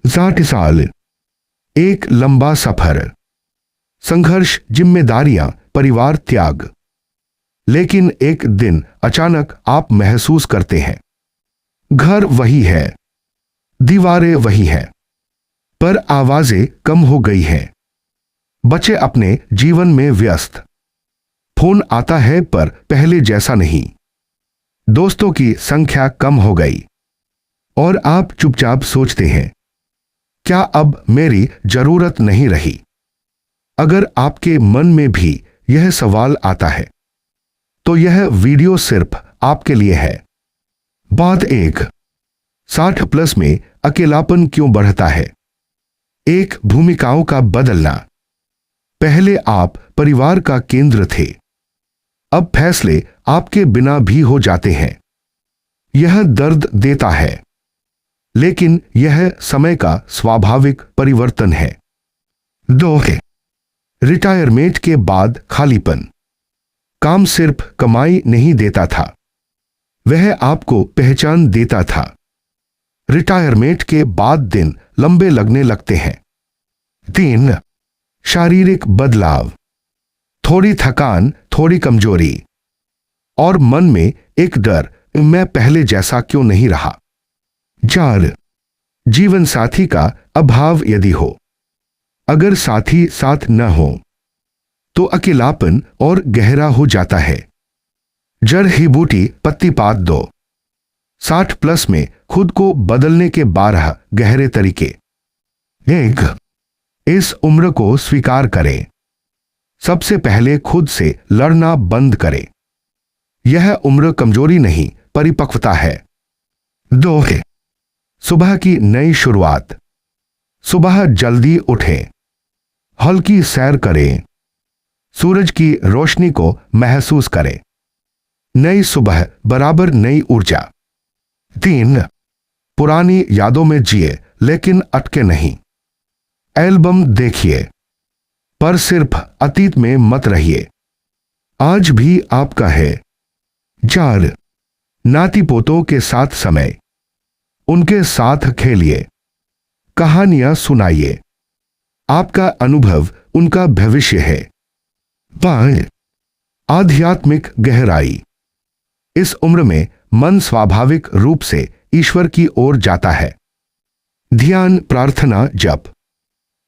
60 साल, एक लंबा सफर, संघर्ष, जिम्मेदारियां, परिवार त्याग। लेकिन एक दिन अचानक आप महसूस करते हैं, घर वही है, दीवारें वही हैं, पर आवाजें कम हो गई हैं। बच्चे अपने जीवन में व्यस्त, फोन आता है पर पहले जैसा नहीं, दोस्तों की संख्या कम हो गई, और आप चुपचाप सोचते हैं, क्या अब मेरी जरूरत नहीं रही? अगर आपके मन में भी यह सवाल आता है, तो यह वीडियो सिर्फ आपके लिए है। बात 1, 60 प्लस में अकेलापन क्यों बढ़ता है? एक, भूमिकाओं का बदलना। पहले आप परिवार का केंद्र थे, अब फैसले आपके बिना भी हो जाते हैं। यह दर्द देता है, लेकिन यह समय का स्वाभाविक परिवर्तन है। 2, रिटायरमेंट के बाद खालीपन। काम सिर्फ कमाई नहीं देता था, वह आपको पहचान देता था। रिटायरमेंट के बाद दिन लंबे लगने लगते हैं। 3, शारीरिक बदलाव। थोड़ी थकान, थोड़ी कमजोरी, और मन में एक डर, मैं पहले जैसा क्यों नहीं रहा। 4, जीवन साथी का अभाव यदि हो। अगर साथी साथ न हो तो अकेलापन और गहरा हो जाता है। जड़ ही बूटी पत्ती पात दो। 60 प्लस में खुद को बदलने के 12 गहरे तरीके। 1, इस उम्र को स्वीकार करें। सबसे पहले खुद से लड़ना बंद करें। यह उम्र कमजोरी नहीं, परिपक्वता है। 2, सुबह की नई शुरुआत। सुबह जल्दी उठें, हल्की सैर करें, सूरज की रोशनी को महसूस करें। नई सुबह बराबर नई ऊर्जा। 3, पुरानी यादों में जिए, लेकिन अटके नहीं। एल्बम देखिए, पर सिर्फ अतीत में मत रहिए, आज भी आपका है। 4, नाती पोतों के साथ समय। उनके साथ खेलिए, कहानियां सुनाइए, आपका अनुभव उनका भविष्य है। 5, आध्यात्मिक गहराई। इस उम्र में मन स्वाभाविक रूप से ईश्वर की ओर जाता है। ध्यान, प्रार्थना, जप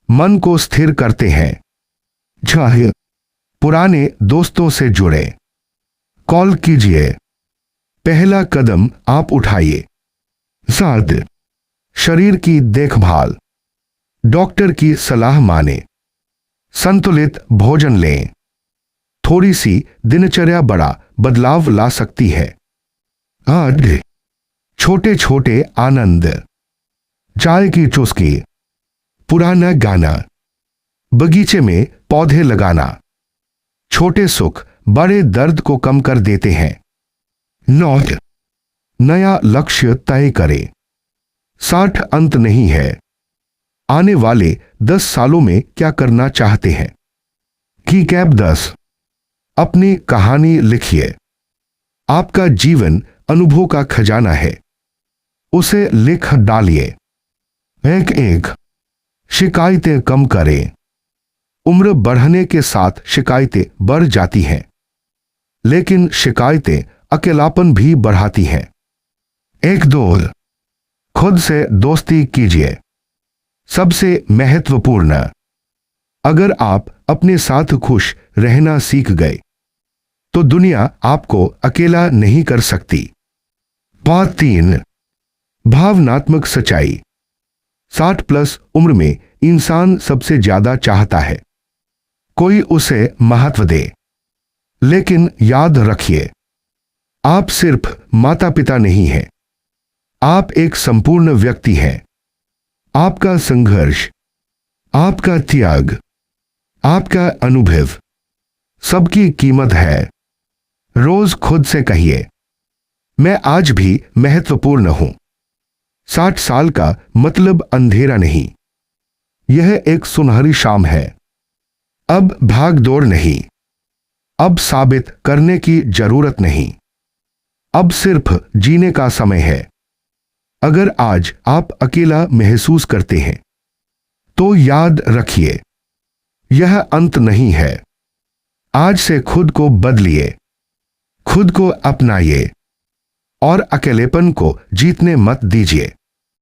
मन को स्थिर करते हैं। 6, पुराने दोस्तों से जुड़े, कॉल कीजिए, पहला कदम आप उठाइए। 7, शरीर की देखभाल। डॉक्टर की सलाह माने, संतुलित भोजन लें, थोड़ी सी दिनचर्या बड़ा बदलाव ला सकती है। 8, छोटे छोटे आनंद। चाय की चुस्की, पुराना गाना, बगीचे में पौधे लगाना। छोटे सुख बड़े दर्द को कम कर देते हैं। 9, नया लक्ष्य तय करें। 60 अंत नहीं है, आने वाले 10 सालों में क्या करना चाहते हैं। की कैप 10, अपनी कहानी लिखिए। आपका जीवन अनुभव का खजाना है, उसे लिख डालिए। 1, शिकायतें कम करें। उम्र बढ़ने के साथ शिकायतें बढ़ जाती हैं, लेकिन शिकायतें अकेलापन भी बढ़ाती हैं। 1-2, खुद से दोस्ती कीजिए। सबसे महत्वपूर्ण, अगर आप अपने साथ खुश रहना सीख गए, तो दुनिया आपको अकेला नहीं कर सकती। बात 3, भावनात्मक सच्चाई। 60 प्लस उम्र में इंसान सबसे ज्यादा चाहता है कोई उसे महत्व दे, लेकिन याद रखिए, आप सिर्फ माता पिता नहीं हैं, आप एक संपूर्ण व्यक्ति हैं। आपका संघर्ष, आपका त्याग, आपका अनुभव, सबकी कीमत है। रोज खुद से कहिए, मैं आज भी महत्वपूर्ण हूं। 60 साल का मतलब अंधेरा नहीं, यह एक सुनहरी शाम है। अब भाग दौड़ नहीं, अब साबित करने की जरूरत नहीं, अब सिर्फ जीने का समय है। अगर आज आप अकेला महसूस करते हैं तो याद रखिए, यह अंत नहीं है। आज से खुद को बदलिए, खुद को अपनाइए और अकेलेपन को जीतने मत दीजिए।